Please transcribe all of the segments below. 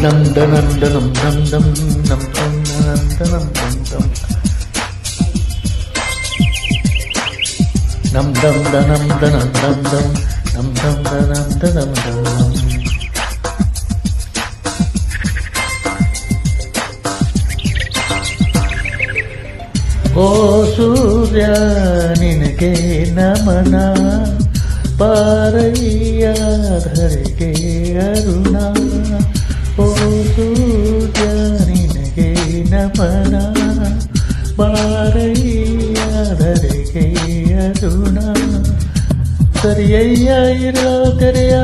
ನಂದನಂದನಂ ನಂದಂ ನಂ ನಂದನಂ ನಂದಂ ನಂ ದಂ ದನಂ ದನಂ ನಂದಂ ನಂ ದಂ ದನಂ ದನಂ ದಂ. ಓ ಸೂರ್ಯ ನಿನಗೆ ನಮನ, ಪಾರಯ್ಯ ಧರೆಗೆ ಅರುಣ. ಓ ಸೂರ್ಯ ನಿನಗೆ ನಮನ, ಪಾರಯ್ಯ ಧರೆಗೆ ಅರುಣ. ಸರಿಯಯ್ಯ ಇರೋ ತೆರೆಯ,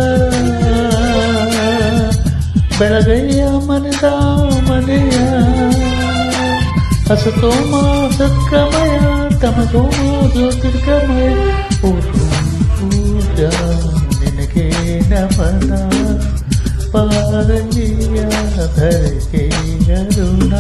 ಬೆಳಗಯ್ಯ ಮನದ ಮನೆಯ. ಹಸತೋಮ ಸತ್ಕಮಯ, ತಮಸೋಮ ಜ್ಯೋತಿರ್ಗಮಯ. ಓ ಸೂರ್ಯ ನಿನಗೆ ನಮನ, ಪಾರಯ್ಯ ಧರೆಗೆ ಅರುಣ.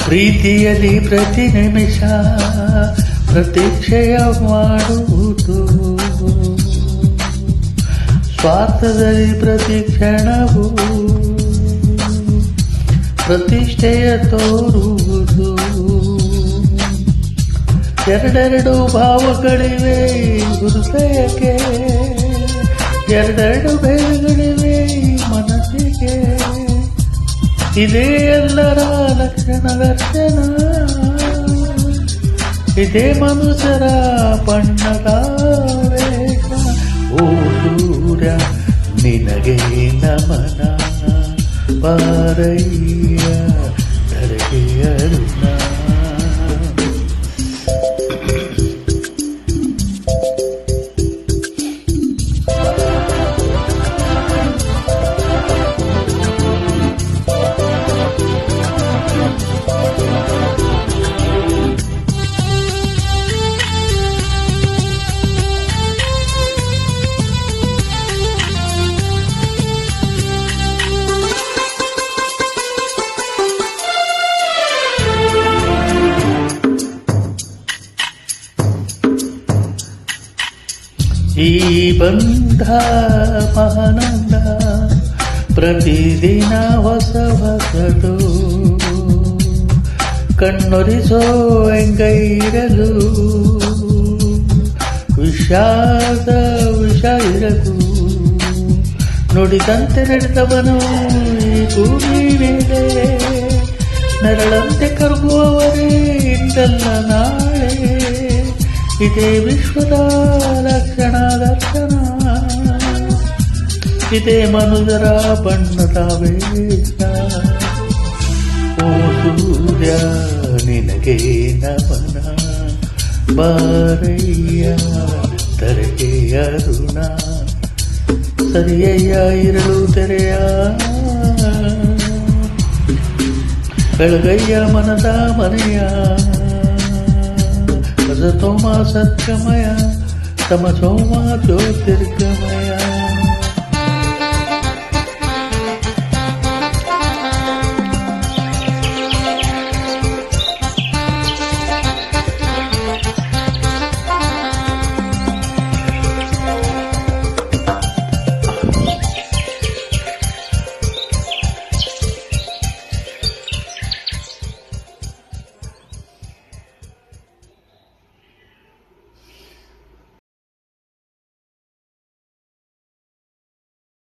ಪ್ರೀತಿಯಲ್ಲಿ ಪ್ರತಿ ನಿಮಿಷ ಪ್ರತೀಕ್ಷೆಯ ಮಾಡುವುದು, ಸ್ವಾರ್ಥದಲ್ಲಿ ಪ್ರತಿ ಕ್ಷಣವು ಪ್ರತಿಷ್ಠೆಯ ತೋರುವುದು. ಎರಡೆರಡು ಭಾವಗಳಿವೆ ಹೃದಯಕ್ಕೆ, ಎರಡೆರಡು ಭೇದಗಳಿವೆ ಮನಸ್ಸಿಗೆ. ಇದೇ ಎಲ್ಲರ ಲಕ್ಷಣ ದರ್ಶನ, ಇದೇ ಮನುಷ್ಯರ ಬಣ್ಣದ ವೇಷ. ಓ ಸೂರ್ಯ ನಿನಗೆ ನಮನ, ಪಾರಯ್ಯ ಧರೆಗೆ ಅರುಣ. ಈ ಬಂಧ ಮಹಾನಂದ, ಪ್ರತಿದಿನ ಹೊಸ ಹೊಸದು. ಕಣ್ಣೊರಿಸೋ ಹೆಂಗೈರಲು, ವಿಷಾದ ವಿಷ ಇರಲು. ನುಡಿದಂತೆ ನಡೆದವನು ಈ ಭೂಮಿ ಮೇಲೆ, ನೆರಳಂತೆ ಕರಗುವವರೇ ಇಂದಲ್ಲ ನಾಳೆ. ಇದೇ ವಿಶ್ವದ ಲಕ್ಷಣ ದರ್ಶನ, ಇದೇ ಮನುಜರ ಬಣ್ಣದ ವೇಷ. ಓ ಸೂರ್ಯ ನಿನಗೆ ನಮನ, ಪಾರಯ್ಯ ಧರೆಗೆ ಅರುಣ. ಸರಿಯಯ್ಯ ಇರಲು ತೆರೆಯ, ಬೆಳಗಯ್ಯ ಮನದ ಮನೆಯ. ಹಸತೋಮ ಸತ್ಕಮಯ, ತಮಸೋಮ ಜ್ಯೋತಿರ್ಗಮಯ.